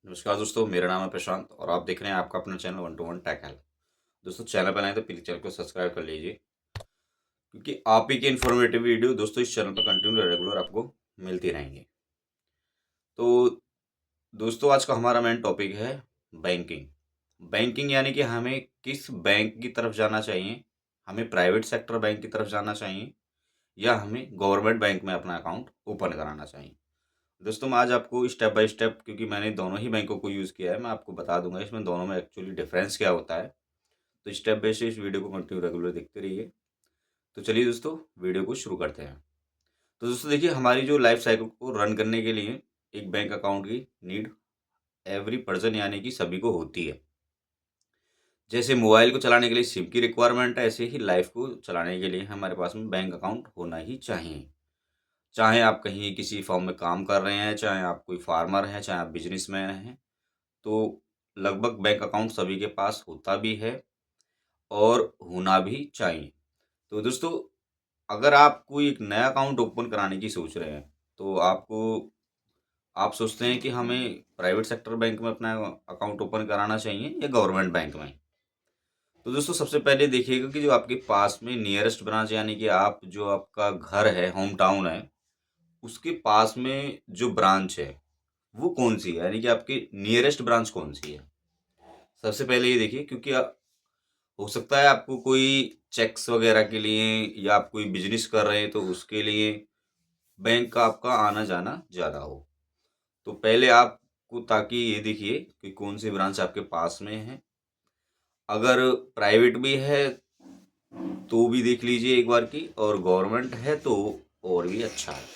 नमस्कार दोस्तों, मेरा नाम है प्रशांत और आप देख रहे हैं आपका अपना channel one two one tech help. दोस्तों, चैनल पर आए तो प्लीज चैनल को सब्सक्राइब कर लीजिए, क्योंकि आप ही की इन्फॉर्मेटिव वीडियो दोस्तों इस चैनल पर कंटिन्यू रेगुलर आपको मिलती रहेंगी। तो दोस्तों, आज का हमारा मेन टॉपिक है बैंकिंग। बैंकिंग यानी कि हमें किस बैंक की तरफ जाना चाहिए, हमें प्राइवेट सेक्टर बैंक की तरफ जाना चाहिए या हमें गवर्नमेंट बैंक में अपना अकाउंट ओपन कराना चाहिए। दोस्तों, मैं आज आपको स्टेप बाय स्टेप, क्योंकि मैंने दोनों ही बैंकों को यूज़ किया है, मैं आपको बता दूंगा इसमें दोनों में एक्चुअली डिफरेंस क्या होता है। तो स्टेप बाय स्टेप इस वीडियो को कंटिन्यू रेगुलर देखते रहिए। तो चलिए दोस्तों, वीडियो को शुरू करते हैं। तो दोस्तों देखिए, हमारी जो लाइफ साइकिल को रन करने के लिए एक बैंक अकाउंट की नीड एवरी पर्सन यानी कि सभी को होती है। जैसे मोबाइल को चलाने के लिए सिम की रिक्वायरमेंट है, ऐसे ही लाइफ को चलाने के लिए हमारे पास में बैंक अकाउंट होना ही चाहिए। चाहे आप कहीं किसी फॉर्म में काम कर रहे हैं, चाहे आप कोई फार्मर हैं, चाहे आप बिजनेसमैन हैं, तो लगभग बैंक अकाउंट सभी के पास होता भी है और होना भी चाहिए। तो दोस्तों, अगर आप कोई एक नया अकाउंट ओपन कराने की सोच रहे हैं, तो आप सोचते हैं कि हमें प्राइवेट सेक्टर बैंक में अपना अकाउंट ओपन कराना चाहिए या गवर्नमेंट बैंक में। तो दोस्तों, सबसे पहले देखिएगा कि जो आपके पास में नियरेस्ट ब्रांच यानी कि आप जो आपका घर है, होम टाउन है, उसके पास में जो ब्रांच है वो कौन सी है, यानी कि आपकी नियरेस्ट ब्रांच कौन सी है। सबसे पहले ये देखिए, क्योंकि हो सकता है आपको कोई चेक्स वगैरह के लिए या आप कोई बिजनेस कर रहे हैं तो उसके लिए बैंक का आपका आना जाना ज़्यादा हो। तो पहले आपको ताकि ये देखिए कि कौन सी ब्रांच आपके पास में है। अगर प्राइवेट भी है तो भी देख लीजिए एक बार की, और गवर्नमेंट है तो और भी अच्छा है।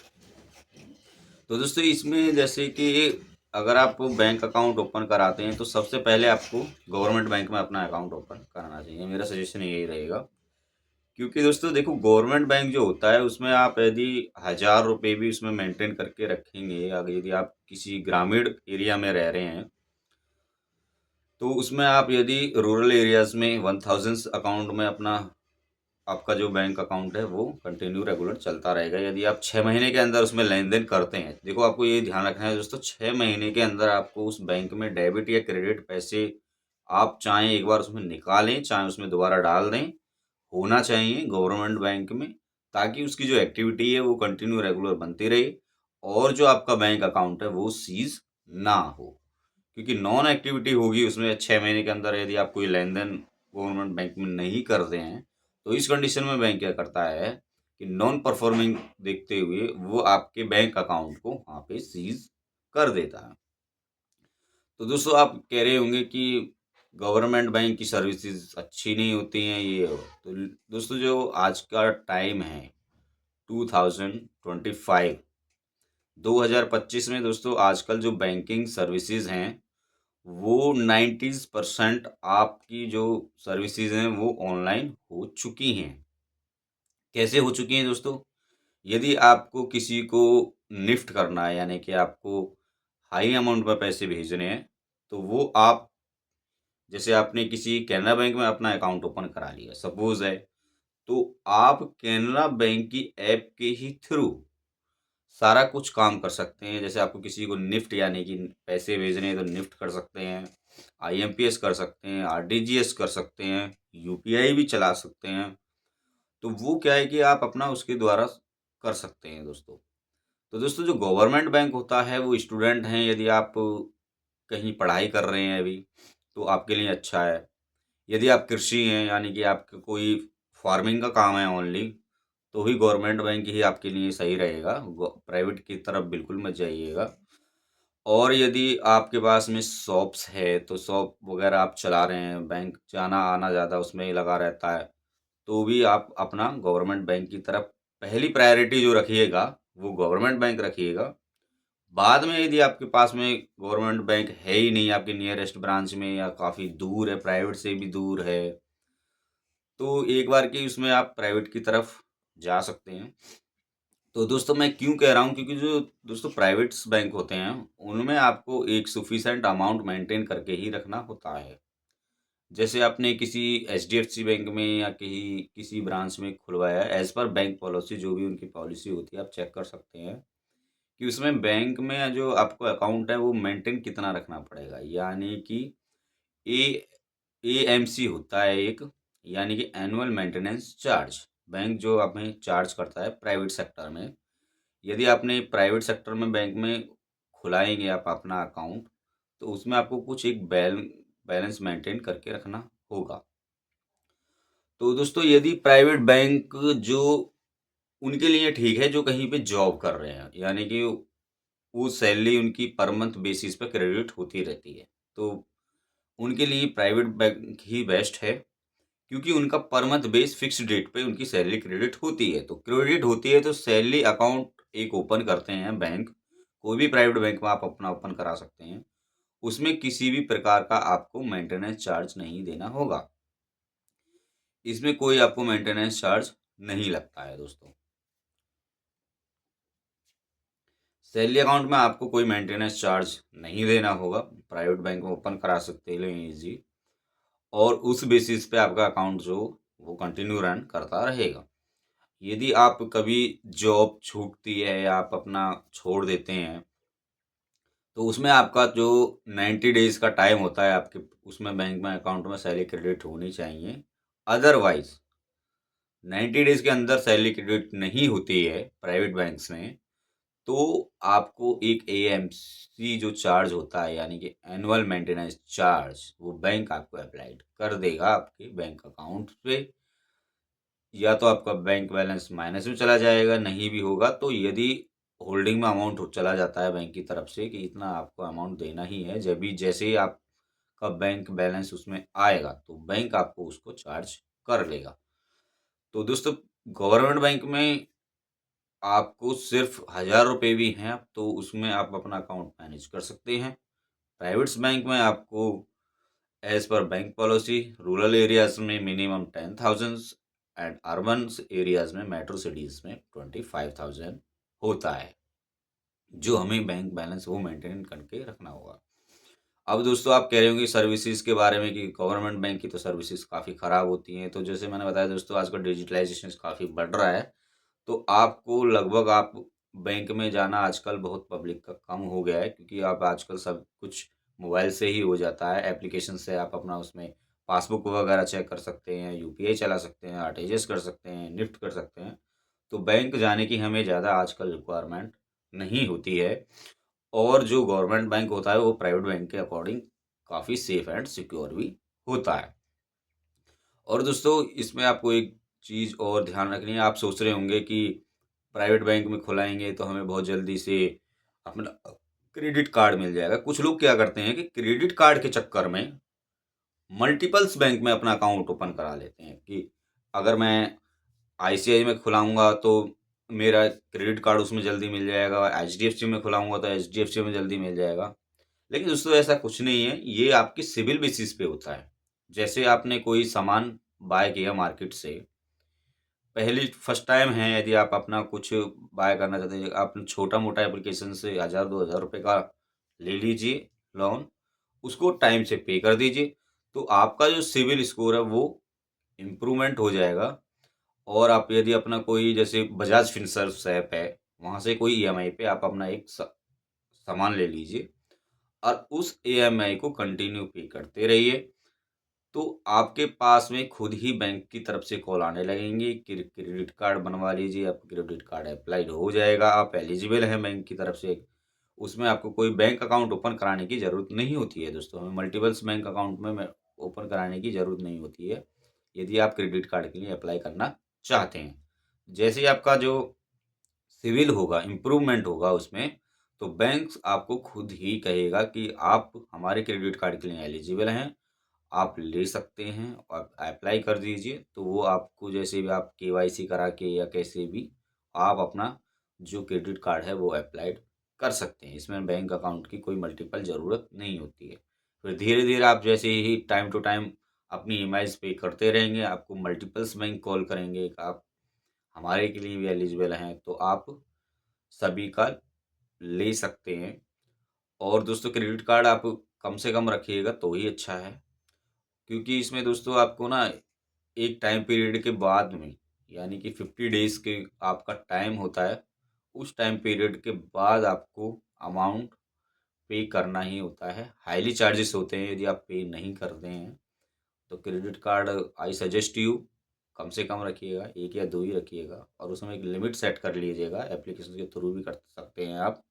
तो दोस्तों, इसमें जैसे कि अगर आप बैंक अकाउंट ओपन कराते हैं तो सबसे पहले आपको गवर्नमेंट बैंक में अपना अकाउंट ओपन कराना चाहिए। मेरा सजेशन यही रहेगा, क्योंकि दोस्तों देखो, गवर्नमेंट बैंक जो होता है उसमें आप यदि 1000 रुपये भी उसमें मेंटेन करके रखेंगे, अगर यदि आप किसी ग्रामीण एरिया में रह रहे हैं, तो उसमें आप यदि रूरल एरियाज में 1000 अकाउंट में अपना आपका जो बैंक अकाउंट है वो कंटिन्यू रेगुलर चलता रहेगा। यदि आप 6 महीने के अंदर उसमें लेन देन करते हैं, देखो आपको ये ध्यान रखना है दोस्तों, 6 महीने के अंदर आपको उस बैंक में डेबिट या क्रेडिट पैसे आप चाहें एक बार उसमें निकालें, चाहे उसमें दोबारा डाल दें, होना चाहिए गवर्नमेंट बैंक में, ताकि उसकी जो एक्टिविटी है वो कंटिन्यू रेगुलर बनती रहे और जो आपका बैंक अकाउंट है वो सीज ना हो। क्योंकि नॉन एक्टिविटी होगी उसमें 6 महीने के अंदर, यदि आप कोई लेन देन गवर्नमेंट बैंक में नहीं करते हैं, तो इस कंडीशन में बैंक क्या करता है कि नॉन परफॉर्मिंग देखते हुए वो आपके बैंक अकाउंट को वहाँ पे सीज कर देता है। तो दोस्तों, आप कह रहे होंगे कि गवर्नमेंट बैंक की सर्विसेज अच्छी नहीं होती हैं, ये तो दोस्तों, जो आज का टाइम है 2025, 2025 में दोस्तों, आजकल जो बैंकिंग सर्विसेज हैं वो 90% आपकी जो सर्विसेज हैं वो ऑनलाइन हो चुकी हैं। कैसे हो चुकी हैं दोस्तों? यदि आपको किसी को निफ्ट करना है, यानी कि आपको हाई अमाउंट में पैसे भेजने हैं, तो वो आप, जैसे आपने किसी कैनरा बैंक में अपना अकाउंट ओपन करा लिया सपोज है, तो आप कैनरा बैंक की ऐप के ही थ्रू सारा कुछ काम कर सकते हैं। जैसे आपको किसी को निफ्ट यानी कि पैसे भेजने हैं तो निफ्ट कर सकते हैं, आईएमपीएस कर सकते हैं, आरटीजीएस कर सकते हैं, यूपीआई भी चला सकते हैं। तो वो क्या है कि आप अपना उसके द्वारा कर सकते हैं दोस्तों। तो दोस्तों, जो गवर्नमेंट बैंक होता है वो स्टूडेंट हैं, यदि आप कहीं पढ़ाई कर रहे हैं अभी, तो आपके लिए अच्छा है। यदि आप कृषि हैं, यानी कि आपका कोई फार्मिंग का काम है ओनली, तो ही गवर्नमेंट बैंक ही आपके लिए सही रहेगा। प्राइवेट की तरफ बिल्कुल मत जाइएगा। और यदि आपके पास में शॉप्स है, तो शॉप वगैरह आप चला रहे हैं, बैंक जाना आना ज़्यादा उसमें ही लगा रहता है, तो भी आप अपना गवर्नमेंट बैंक की तरफ पहली प्रायोरिटी जो रखिएगा वो गवर्नमेंट बैंक रखिएगा। बाद में यदि आपके पास में गवर्नमेंट बैंक है ही नहीं आपके नियरेस्ट ब्रांच में, या काफ़ी दूर है, प्राइवेट से भी दूर है, तो एक बार की उसमें आप प्राइवेट की तरफ जा सकते हैं। तो दोस्तों, मैं क्यों कह रहा हूँ, क्योंकि जो दोस्तों प्राइवेट्स बैंक होते हैं उनमें आपको एक सफिशिएंट अमाउंट मेंटेन करके ही रखना होता है। जैसे आपने किसी एचडीएफसी बैंक में या कहीं किसी ब्रांच में खुलवाया, एज पर बैंक पॉलिसी जो भी उनकी पॉलिसी होती है आप चेक कर सकते हैं कि उसमें बैंक में जो आपको अकाउंट है वो मेंटेन कितना रखना पड़ेगा। यानी कि ए एएमसी होता है एक, यानी कि एनुअल मेंटेनेंस चार्ज। बैंक जो हमें चार्ज करता है प्राइवेट सेक्टर में। यदि आपने प्राइवेट सेक्टर में बैंक में खुलाएंगे आप अपना अकाउंट, तो उसमें आपको कुछ एक बैलेंस मेंटेन करके रखना होगा। तो दोस्तों यदि प्राइवेट बैंक जो उनके लिए ठीक है जो कहीं पे जॉब कर रहे हैं, यानी कि वो सैलरी उनकी पर मंथ बेसिस पे क्रेडिट होती रहती है, तो उनके लिए प्राइवेट बैंक ही बेस्ट है। क्योंकि उनका per month base fix date पे उनकी सैलरी क्रेडिट होती है, तो क्रेडिट होती है तो सैलरी अकाउंट एक ओपन करते हैं बैंक, कोई भी प्राइवेट बैंक में आप अपना ओपन करा सकते हैं। उसमें किसी भी प्रकार का आपको मेंटेनेंस चार्ज नहीं देना होगा। इसमें कोई आपको मेंटेनेंस चार्ज नहीं लगता है दोस्तों। सैलरी अकाउंट में आपको कोई मेंटेनेंस चार्ज नहीं देना होगा, प्राइवेट बैंक में ओपन करा सकते हैं इजी, और उस बेसिस पे आपका अकाउंट जो वो कंटिन्यू रन करता रहेगा। यदि आप कभी जॉब छूटती है या आप अपना छोड़ देते हैं, तो उसमें आपका जो 90 डेज का टाइम होता है आपके, उसमें बैंक में अकाउंट में सैलरी क्रेडिट होनी चाहिए। अदरवाइज 90 डेज के अंदर सैलरी क्रेडिट नहीं होती है प्राइवेट बैंक्स में, तो आपको एक एएमसी जो चार्ज होता है, यानी कि एनुअल मेंटेनेंस चार्ज, वो बैंक आपको अप्लाइड कर देगा आपके बैंक अकाउंट पे। या तो आपका बैंक बैलेंस माइनस में चला जाएगा, नहीं भी होगा तो यदि होल्डिंग में अमाउंट चला जाता है बैंक की तरफ से कि इतना आपको अमाउंट देना ही है, जब भी जैसे ही आपका बैंक बैलेंस उसमें आएगा तो बैंक आपको उसको चार्ज कर लेगा। तो दोस्तों गवर्नमेंट बैंक में आपको सिर्फ 1000 रुपये भी हैं तो उसमें आप अपना अकाउंट मैनेज कर सकते हैं। प्राइवेट्स बैंक में आपको as per bank policy rural areas में मिनिमम 10,000 एंड अर्बन एरियाज में मेट्रो सिटीज में 25,000 होता है, जो हमें बैंक बैलेंस वो मेंटेन करके रखना होगा। अब दोस्तों आप कह रहे होंगे सर्विसेज के बारे में कि गवर्नमेंट बैंक की तो सर्विसेज काफ़ी ख़राब होती हैं, तो जैसे मैंने बताया दोस्तों आजकल डिजिटलाइजेशन काफ़ी बढ़ रहा है, तो आपको लगभग आप बैंक में जाना आजकल बहुत पब्लिक का कम हो गया है, क्योंकि आप आजकल सब कुछ मोबाइल से ही हो जाता है। एप्लीकेशन से आप अपना उसमें पासबुक वगैरह चेक कर सकते हैं, यूपीआई चला सकते हैं, आरटीजीएस कर सकते हैं, निफ्ट कर सकते हैं। तो बैंक जाने की हमें ज़्यादा आजकल रिक्वायरमेंट नहीं होती है। और जो गवर्नमेंट बैंक होता है वो प्राइवेट बैंक के अकॉर्डिंग काफ़ी सेफ एंड सिक्योर भी होता है। और दोस्तों इसमें आपको एक चीज़ और ध्यान रखनी है, आप सोच रहे होंगे कि प्राइवेट बैंक में खुलाएंगे तो हमें बहुत जल्दी से अपना क्रेडिट कार्ड मिल जाएगा। कुछ लोग क्या करते हैं कि क्रेडिट कार्ड के चक्कर में मल्टीपल्स बैंक में अपना अकाउंट ओपन करा लेते हैं कि अगर मैं आईसीआई में खुलाऊंगा तो मेरा क्रेडिट कार्ड उसमें जल्दी मिल जाएगा, एचडीएफसी में खुलाऊंगा तो एचडीएफसी में जल्दी मिल जाएगा। लेकिन दोस्तों ऐसा कुछ नहीं है, ये आपकी सिविल बेसिस पे होता है। जैसे आपने कोई सामान बाय किया मार्केट से, पहली फर्स्ट टाइम है, यदि आप अपना कुछ बाय करना चाहते हैं, आप छोटा मोटा एप्लीकेशन से 1000-2000 रुपये का ले लीजिए लोन, उसको टाइम से पे कर दीजिए, तो आपका जो सिविल स्कोर है वो इम्प्रूवमेंट हो जाएगा। और आप यदि अपना कोई जैसे बजाज फिनसर्व ऐप है, वहाँ से कोई ईएमआई पे आप अपना एक सामान ले लीजिए और उस ईएमआई को कंटिन्यू पे करते रहिए, तो आपके पास में खुद ही बैंक की तरफ से कॉल आने लगेंगे कि क्रेडिट कार्ड बनवा लीजिए, आपका क्रेडिट कार्ड अप्लाइड हो जाएगा, आप एलिजिबल हैं बैंक की तरफ से। उसमें आपको कोई बैंक अकाउंट ओपन कराने की ज़रूरत नहीं होती है दोस्तों, हमें मल्टीपल्स बैंक अकाउंट में ओपन कराने की ज़रूरत नहीं होती है, यदि आप क्रेडिट कार्ड के लिए अप्लाई करना चाहते हैं। जैसे ही आपका जो सिविल होगा, इम्प्रूवमेंट होगा उसमें, तो बैंक आपको खुद ही कहेगा कि आप हमारे क्रेडिट कार्ड के लिए एलिजिबल हैं, आप ले सकते हैं और अप्लाई कर दीजिए। तो वो आपको जैसे भी आप केवाईसी करा के या कैसे भी आप अपना जो क्रेडिट कार्ड है वो अप्लाइड कर सकते हैं। इसमें बैंक अकाउंट की कोई मल्टीपल ज़रूरत नहीं होती है। फिर धीरे-धीरे आप जैसे ही टाइम टू टाइम अपनी ईएमआईज़ पे करते रहेंगे, आपको मल्टीपल्स बैंक कॉल करेंगे कि आप हमारे के लिए भी एलिजिबल हैं, तो आप सभी का ले सकते हैं। और दोस्तों क्रेडिट कार्ड आप कम से कम रखिएगा तो ही अच्छा है, क्योंकि इसमें दोस्तों आपको ना एक टाइम पीरियड के बाद में, यानी कि 50 डेज़ के आपका टाइम होता है, उस टाइम पीरियड के बाद आपको अमाउंट पे करना ही होता है। हाईली चार्जेस होते हैं यदि आप पे नहीं करते हैं। तो credit card I suggest you come से कम रखिएगा, 1 या 2 ही रखिएगा और उसमें एक लिमिट सेट कर लीजिएगा। एप्लीकेशन के थ्रू भी कर सकते हैं आप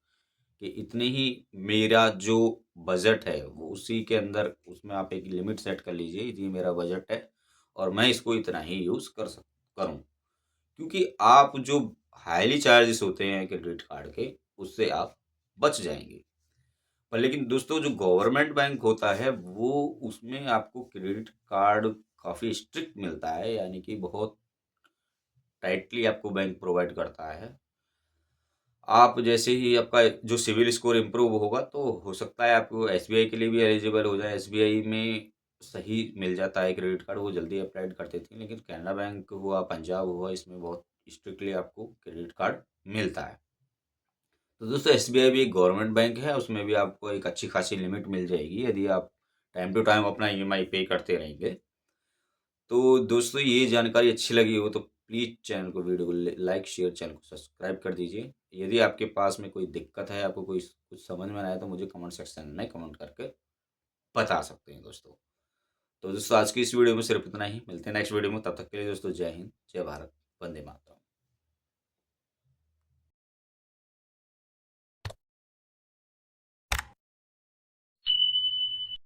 कि इतने ही मेरा जो बजट है वो उसी के अंदर, उसमें आप एक लिमिट सेट कर लीजिए, ये मेरा बजट है और मैं इसको इतना ही यूज़ करूँ। क्योंकि आप जो हाईली चार्जेस होते हैं क्रेडिट कार्ड के, उससे आप बच जाएँगे। पर लेकिन दोस्तों जो गवर्नमेंट बैंक होता है वो, उसमें आपको क्रेडिट कार्ड काफ़ी स्ट्रिक्ट मिलता है, यानी कि बहुत टाइटली आपको बैंक प्रोवाइड करता है। आप जैसे ही आपका जो सिविल स्कोर इम्प्रूव होगा तो हो सकता है आपको एसबीआई के लिए भी एलिजिबल हो जाए। एसबीआई में सही मिल जाता है क्रेडिट कार्ड, वो जल्दी अप्लाइड कर देती है। लेकिन कैनरा बैंक हुआ, पंजाब हुआ, इसमें बहुत स्ट्रिक्टली आपको क्रेडिट कार्ड मिलता है। तो दोस्तों एसबीआई भी एक गवर्नमेंट बैंक है, उसमें भी आपको एक अच्छी खासी लिमिट मिल जाएगी यदि आप टाइम टू टाइम अपना ईएमआई पे करते रहेंगे। तो दोस्तों ये जानकारी अच्छी लगी हो तो प्लीज़ चैनल को, वीडियो को लाइक शेयर, चैनल को सब्सक्राइब कर दीजिए। यदि आपके पास में कोई दिक्कत है, आपको कोई कुछ समझ में ना आए तो मुझे कमेंट सेक्शन में कमेंट करके बता सकते हैं दोस्तों। तो दोस्तों आज की इस वीडियो में सिर्फ इतना ही, मिलते हैं नेक्स्ट वीडियो में, तब तक के लिए दोस्तों जय हिंद, जय भारत, वंदे मातरम।